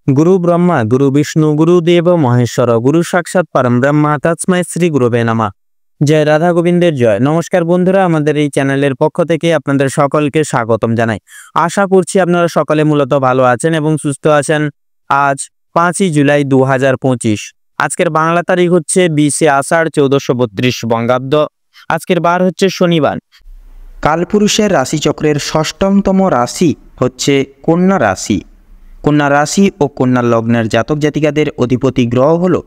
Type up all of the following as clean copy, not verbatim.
गुरु ब्रह्मा गुरु विष्णु गुरुदेव महेश्वर गुरु साक्षाৎ परम ब्रह्मा तस्मै श्री गुरुवे नमः। जय राधा गोविंदेर जय। नमस्कार बंधुरा, आमादेर এই চ্যানেলের পক্ষ থেকে আপনাদের সকলকে স্বাগতম জানাই। আশা করছি আপনারা সকলে মূলত ভালো আছেন এবং সুস্থ আছেন। আজ 5ই জুলাই 2025। আজকের বাংলা তারিখ হচ্ছে 20 আষাঢ় 1432 বঙ্গাব্দ। আজকের বার হচ্ছে শনিবার। কালপুরুষের রাশিচক্রের ষষ্ঠতম রাশি হচ্ছে কন্যা রাশি। কন্যা রাশি ও কন্যা লগ্নের জাতক জাতিকাদের অধিপতি গ্রহ হলো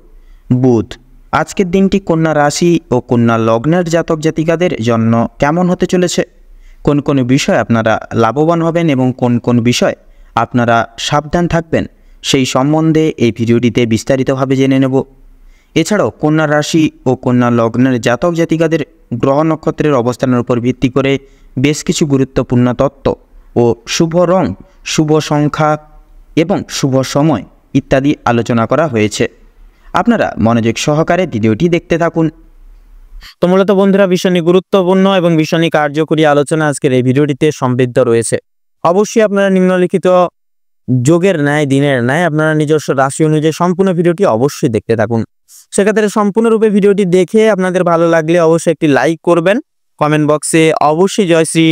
বুধ। আজকের দিনটি কন্যা রাশি ও কন্যা লগ্নের জাতক জাতিকাদের জন্য কেমন হতে চলেছে, কোন কোন বিষয় আপনারা লাভবান হবেন এবং কোন কোন বিষয় আপনারা সাবধান থাকবেন, সেই সম্বন্ধে এই ভিডিওটিতে বিস্তারিতভাবে জেনে নেব। এছাড়াও কন্যা রাশি ও কন্যা লগ্নের জাতক জাতিকাদের গ্রহ নক্ষত্রের অবস্থানের উপর ভিত্তি করে বেশ কিছু গুরুত্বপূর্ণ তত্ত্ব ও শুভ রং, শুভ সংখ্যা এবং শুভ সময় ইত্যাদি আলোচনা করা হয়েছে। আপনারা মনোযোগ সহকারে ভিডিওটি দেখতে থাকুন। তো মূলত বন্ধুরা, ভীষণই গুরুত্বপূর্ণ এবং ভীষণই কার্যকরী আলোচনা আজকের এই ভিডিওটিতে সমৃদ্ধ রয়েছে। অবশ্যই আপনারা নিম্নলিখিত যোগের ন্যায়, দিনের ন্যায় আপনারা নিজস্ব রাশি অনুযায়ী সম্পূর্ণ ভিডিওটি অবশ্যই দেখতে থাকুন। সেক্ষেত্রে সম্পূর্ণরূপে ভিডিওটি দেখে আপনাদের ভালো লাগলে অবশ্যই একটি লাইক করবেন। কমেন্ট বক্সে অবশ্যই জয় শ্রী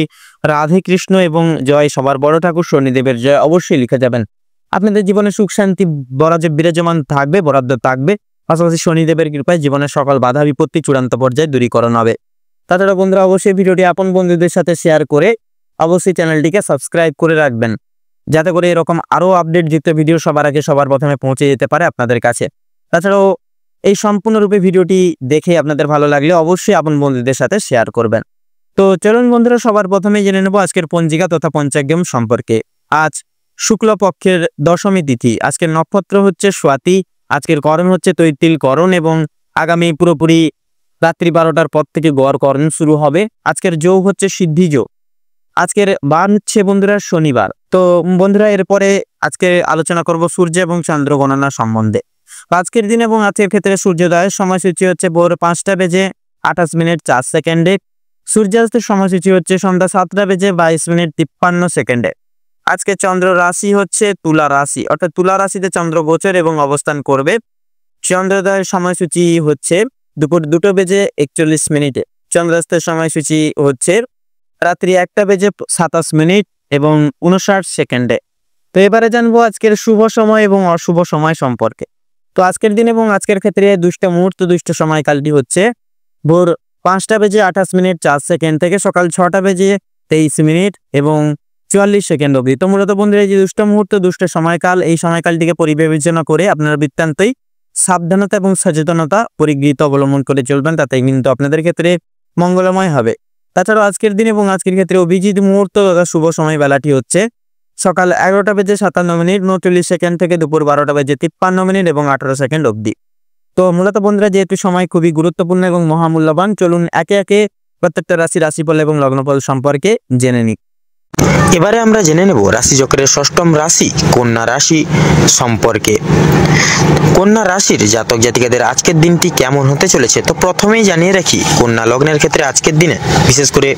রাধে কৃষ্ণ এবং জয় সবার বড় ঠাকুর শনিদেবের জয় অবশ্যই লিখে যাবেন। আপনাদের জীবনে সুখ শান্তি বিরাজমান থাকবে, বরাদ্দ থাকবে। পাশাপাশি শনিদেবের কৃপায় জীবনের সকল বাধা বিপত্তি চূড়ান্ত পর্যায়ে দূরীকরণ হবে। তাছাড়া বন্ধুরা, অবশ্যই ভিডিওটি আপন বন্ধুদের সাথে শেয়ার করে অবশ্যই চ্যানেলটিকে সাবস্ক্রাইব করে রাখবেন, যাতে করে এরকম আরও আপডেটযুক্ত ভিডিও সবার আগে সবার প্রথমে পৌঁছে যেতে পারে আপনাদের কাছে। তাছাড়াও এই সম্পূর্ণরূপে ভিডিওটি দেখে আপনাদের ভালো লাগলে অবশ্যই আপন বন্ধুদের সাথে শেয়ার করবেন। তো চলুন বন্ধুরা, সবার প্রথমে জেনে নেব আজকের পঞ্জিকা তথা পঞ্চাঙ্গম সম্পর্কে। আজ শুক্লপক্ষের দশমী তিথি। আজকের নক্ষত্র হচ্ছে স্বাতি। আজকের করণ হচ্ছে তৈতিল করণ এবং আগামী পুরোপুরি রাত্রি 12টার পর থেকে গড় করণ শুরু হবে। আজকের যোগ হচ্ছে সিদ্ধি যোগ। আজকের বার হচ্ছে বন্ধুরা শনিবার। তো বন্ধুরা, এরপরে আজকে আলোচনা করব সূর্য এবং চন্দ্র গণনা সম্বন্ধে। আজকের দিন এবং আজকের ক্ষেত্রে সূর্যোদয়ের সময়সূচি হচ্ছে ভোর 5:28:04। সূর্যাস্তের সময়সূচি হচ্ছে সন্ধ্যা 7:22:53। আজকে চন্দ্র রাশি হচ্ছে তুলা রাশি, অর্থাৎ তুলা রাশিতে চন্দ্র গোচর এবং অবস্থান করবে। চন্দ্রোদয়ের সময়সূচি হচ্ছে দুপুর 2:41। চন্দ্রাস্তের সময়সূচি হচ্ছে রাত্রি 1:27 এবং 59। তো এবারে জানবো আজকের শুভ সময় এবং অশুভ সময় সম্পর্কে। তো আজকের দিন এবং আজকের ক্ষেত্রে দুষ্ট মুহূর্ত, দুষ্ট সময়কালটি হচ্ছে ভোর 5:28:04 থেকে সকাল 6:23 এবং 44 অবধি। তো মূলত বন্ধুরা, এই যে দুষ্ট মুহূর্ত, দুষ্ট সময়কাল, এই সময়কালটিকে পরিবিবেচনা করে আপনারা বৃত্তান্তই সাবধানতা এবং সচেতনতা পরিগৃহীত অবলম্বন করে চলবেন, তাতে কিন্তু আপনাদের ক্ষেত্রে মঙ্গলময় হবে। তাছাড়াও আজকের দিন এবং আজকের ক্ষেত্রে অভিজিৎ মুহূর্ত তথা শুভ সময় বেলাটি হচ্ছে সকাল 11:57:39 থেকে দুপুর 12:53 এবং 18 অবধি। তো মূলত বন্ধুরা, যেহেতু সময় খুবই গুরুত্বপূর্ণ এবং মহামূল্যবান, চলুন একে একে প্রত্যেকটা রাশিফল এবং লগ্নফল সম্পর্কে জেনে নিই। এবারে আমরা জেনে নেব রাশিচক্রের ষষ্ঠম রাশি কন্যা রাশি সম্পর্কে। কন্যা রাশির জাতক জাতিকাদের আজকের দিনটি কেমন হতে চলেছে। তো প্রথমেই জানিয়ে রাখি, কন্যা লগ্নের ক্ষেত্রে আজকের দিনে বিশেষ করে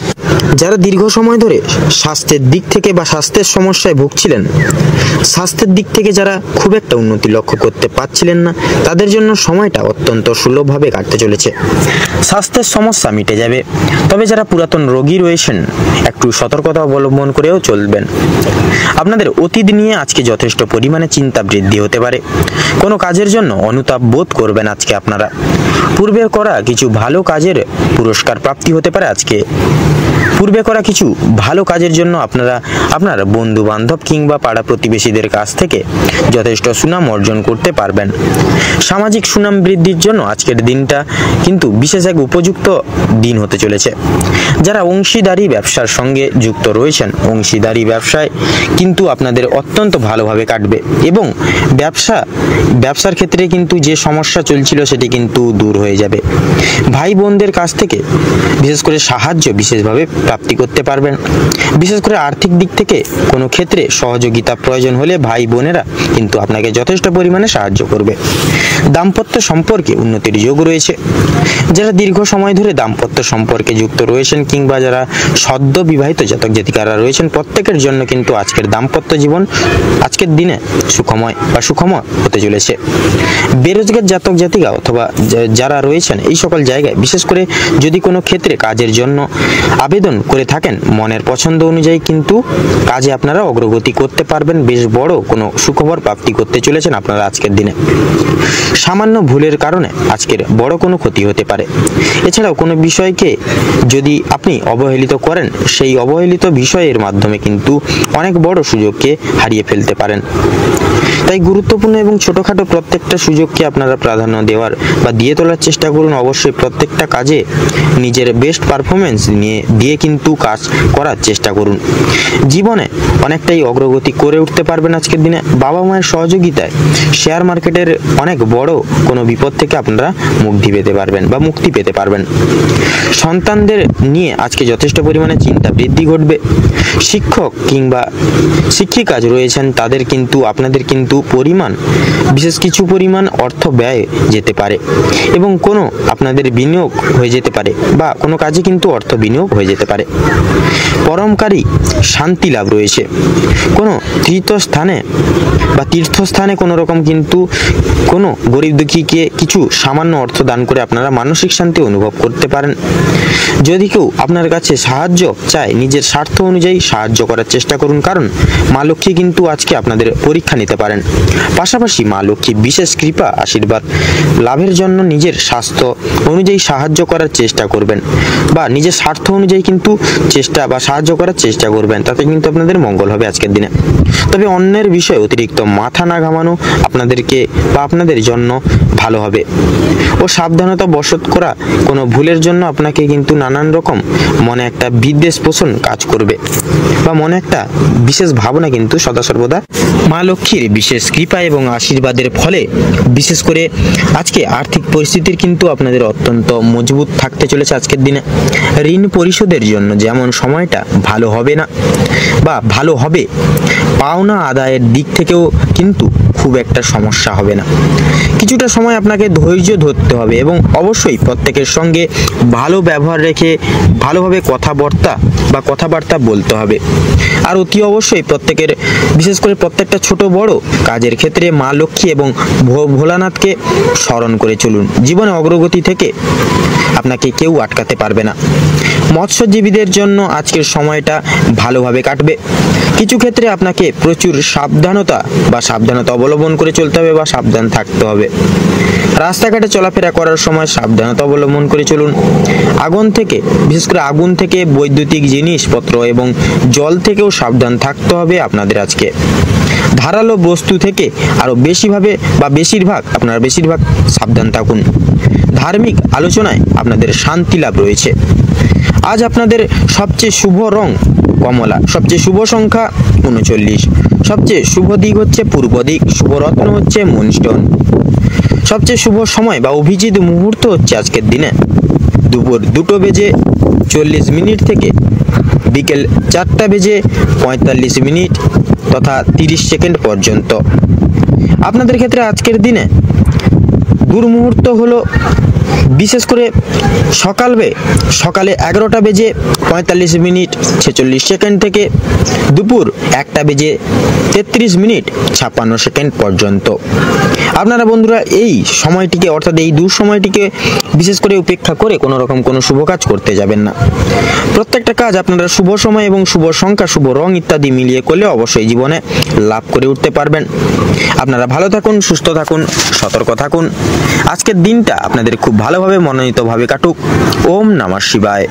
যারা দীর্ঘ সময় ধরে স্বাস্থ্যের দিক থেকে বা স্বাস্থ্যের সমস্যায় ভুগছিলেন, স্বাস্থ্যের দিক থেকে যারা খুব একটা উন্নতি লক্ষ্য করতে পারছিলেন না, তাদের জন্য সময়টা অত্যন্ত সুলভভাবে কাটতে চলেছে। স্বাস্থ্যের সমস্যা মিটে যাবে। তবে যারা পুরাতন রোগী রয়েছেন, একটু সতর্কতা অবলম্বন করেও চলবেন। আপনাদের অতীত নিয়ে আজকে যথেষ্ট পরিমাণে চিন্তা বৃদ্ধি হতে পারে। কোনো কাজের জন্য অনুতাপ বোধ করবেন আজকে আপনারা। পূর্বে করা কিছু ভালো কাজের পুরস্কার প্রাপ্তি হতে পারে আজকে। পূর্বে করা কিছু ভালো কাজের জন্য আপনারা আপনার বন্ধু বান্ধব কিংবা পাড়া প্রতিবেশীদের কাছ থেকে যথেষ্ট সুনাম অর্জন করতে পারবেন। সামাজিক সুনাম বৃদ্ধির জন্য আজকের দিনটা কিন্তু বিশেষ এক উপযুক্ত দিন হতে চলেছে। যারা অংশীদারি ব্যবসার সঙ্গে যুক্ত রয়েছেন, অংশীদারি ব্যবসায় কিন্তু আপনাদের অত্যন্ত ভালোভাবে কাটবে এবং ব্যবসার ক্ষেত্রে কিন্তু যে সমস্যা চলছিল সেটি কিন্তু দূর হয়ে যাবে। ভাই বোনদের কাছ থেকে বিশেষ করে সাহায্য বিশেষভাবে প্রাপ্তি করতে পারবেন। বিশেষ করে আর্থিক দিক থেকে কোনো ক্ষেত্রে সহযোগিতা প্রয়োজন হলে ভাই বোনেরা কিন্তু আপনাকে যথেষ্ট পরিমাণে সাহায্য করবে। দাম্পত্য সম্পর্কে উন্নতির যোগ রয়েছে। যারা দীর্ঘ সময় ধরে দাম্পত্য সম্পর্কে যুক্ত রয়েছেন কিংবা যারা সদ্য বিবাহিত জাতক জাতিকারা রয়েছেন, প্রত্যেকের জন্য কিন্তু আজকের দাম্পত্য জীবন আজকের দিনে সুখময় হতে চলেছে। বেরোজগার জাতক জাতিকা অথবা যারা রয়েছেন এই সকল জায়গায়, বিশেষ করে যদি কোনো ক্ষেত্রে কাজের জন্য আবেদন করে থাকেন, মনের পছন্দ অনুযায়ী কিন্তু কাজে আপনারা অগ্রগতি করতে পারবেন। বেশ বড় কোনো সুখবর প্রাপ্তি করতে চলেছেন আপনারা আজকের দিনে। সামান্য ভুলের কারণে আজকের বড় কোনো ক্ষতি হতে পারে। এছাড়াও কোনো বিষয়কে যদি আপনি অবহেলিত করেন, সেই অবহেলিত বিষয়ের মাধ্যমে কিন্তু অনেক বড় সুযোগকে হারিয়ে ফেলতে পারেন। তাই গুরুত্বপূর্ণ এবং ছোটখাটো প্রত্যেকটা সুযোগকে আপনারা প্রাধান্য দেওয়ার বা দিয়ে তোলার চেষ্টা করুন। অবশ্যই প্রত্যেকটা কাজে নিজের বেস্ট পারফরমেন্স দিয়ে কিন্তু কাজ করার চেষ্টা করুন। জীবনে অনেকটাই অগ্রগতি করে উঠতে পারবেন আজকের দিনে। বাবা মায়ের সহযোগিতায় শেয়ার মার্কেটের অনেক বড় কোনো বিপদ থেকে আপনারা মুক্তি পেতে পারবেন। সন্তানদের নিয়ে আজকে যথেষ্ট পরিমাণে চিন্তা বৃদ্ধি ঘটবে। শিক্ষক কিংবা শিক্ষিকা রয়েছেন তাদের কিন্তু আপনাদের কিন্তু বিশেষ কিছু পরিমাণ অর্থ ব্যয় যেতে পারে এবং কোনো আপনাদের বিনিয়োগ হয়ে যেতে পারে বা কোনো কাজে কিন্তু অর্থ বিনিয়োগ হয়ে যেতে পারে। পরমকারী শান্তি লাভ রয়েছে। কোনো তীর্থস্থানে কোনো রকম কিন্তু কোনো গরিব দুঃখীকে কিছু সামান্য অর্থ দান করে আপনারা মানসিক শান্তি অনুভব করতে পারেন। যদি কেউ আপনার কাছে সাহায্য চায়, নিজের স্বার্থ অনুযায়ী সাহায্য করার চেষ্টা করুন, কারণ মা লক্ষ্মী কিন্তু আজকে আপনাদের পরীক্ষা নিতে পারেন। পাশাপাশি মা লক্ষ্মী বিশেষ কৃপা আশীর্বাদ লাভের জন্য নিজের স্বাস্থ্য অনুযায়ী সাহায্য করার চেষ্টা করবেন বা নিজের স্বার্থ অনুযায়ী কিন্তু সাহায্য করার চেষ্টা করবেন। তাতে কিন্তু আপনাদের মঙ্গল হবে আজকের দিনে। তবে অন্যের বিষয়ে অতিরিক্ত মাথা না ঘামানো আপনাদের জন্য ভালো হবে ও সাবধানতা বশত করা কোনো ভুলের জন্য আপনাকে কিন্তু নানান রকম মনে একটা বিদ্বেষ পোষণ কাজ করবে বা মনে একটা বিশেষ ভাবনা কিন্তু সদা সর্বদা মা লক্ষ্মীর বিশেষ কৃপা এবং আশীর্বাদের ফলে বিশেষ করে আজকে আর্থিক পরিস্থিতির কিন্তু আপনাদের অত্যন্ত মজবুত থাকতে চলেছে আজকের দিনে। ঋণ পরিশোধের জন্য যেমন সময়টা ভালো হবে না বা ভালো হবে, পাওনা আদায়ের দিক থেকেও কিন্তু খুব একটা সমস্যা হবে না। কিছুটা সময় আপনাকে ধৈর্য ধরতে হবে এবং অবশ্যই প্রত্যেকের সঙ্গে ভালো ব্যবহার রেখে ভালোভাবে কথাবার্তা বলতে হবে। আর অতি অবশ্যই বিশেষ করে প্রত্যেকটা ছোট বড় কাজের ক্ষেত্রে মা লক্ষ্মী এবং ভোলানাথকে স্মরণ করে চলুন। জীবনে অগ্রগতি থেকে আপনাকে কেউ আটকাতে পারবে না। মৎস্যজীবীদের জন্য আজকের সময়টা ভালোভাবে কাটবে। কিছু ক্ষেত্রে আপনাকে প্রচুর সাবধানতা অবলম্বন করে চলতে হবে বা সাবধান থাকতে হবে। রাস্তাঘাটে চলাফেরা করার সময় সাবধানতা অবলম্বন করে চলুন। বিশেষ করে আগুন থেকে, বৈদ্যুতিক জিনিসপত্র এবং জল থেকেও সাবধান থাকতে হবে আপনাদের আজকে। ধারালো বস্তু থেকে আরো বেশিরভাগ সাবধান থাকুন। ধার্মিক আলোচনায় আপনাদের শান্তি লাভ রয়েছে। আজ আপনাদের সবচেয়ে শুভ রং কমলা, সবচেয়ে শুভ সংখ্যা 39, সবচেয়ে শুভ দিক হচ্ছে পূর্ব দিক, শুভ রত্ন হচ্ছে মুনস্টোন। সবচেয়ে শুভ সময় বা অভিজিৎ মুহূর্ত হচ্ছে আজকের দিনে দুপুর 2:40 থেকে বিকেল 4:45 তথা 30 সেকেন্ড পর্যন্ত। আপনাদের ক্ষেত্রে আজকের দিনে দুর্মুহূর্ত হলো বিশেষ করে সকালে 11:45 থেকে দুপুর 1:33 পর্যন্ত। আপনারা বন্ধুরা এই সময়টিকে অর্থাৎ এই সময়টিকে বিশেষ করে উপেক্ষা করে কোনো রকম কোনো শুভ কাজ করতে যাবেন না। প্রত্যেকটা কাজ আপনারা শুভ সময় এবং শুভ সংখ্যা, শুভ রং ইত্যাদি মিলিয়ে করলে অবশ্যই জীবনে লাভ করে উঠতে পারবেন। আপনারা ভালো থাকুন, সুস্থ থাকুন, সতর্ক থাকুন। আজকের দিনটা আপনাদের খুব ভালোভাবে মনোনীতভাবে কাটুক। ওম নমঃ শিবায়।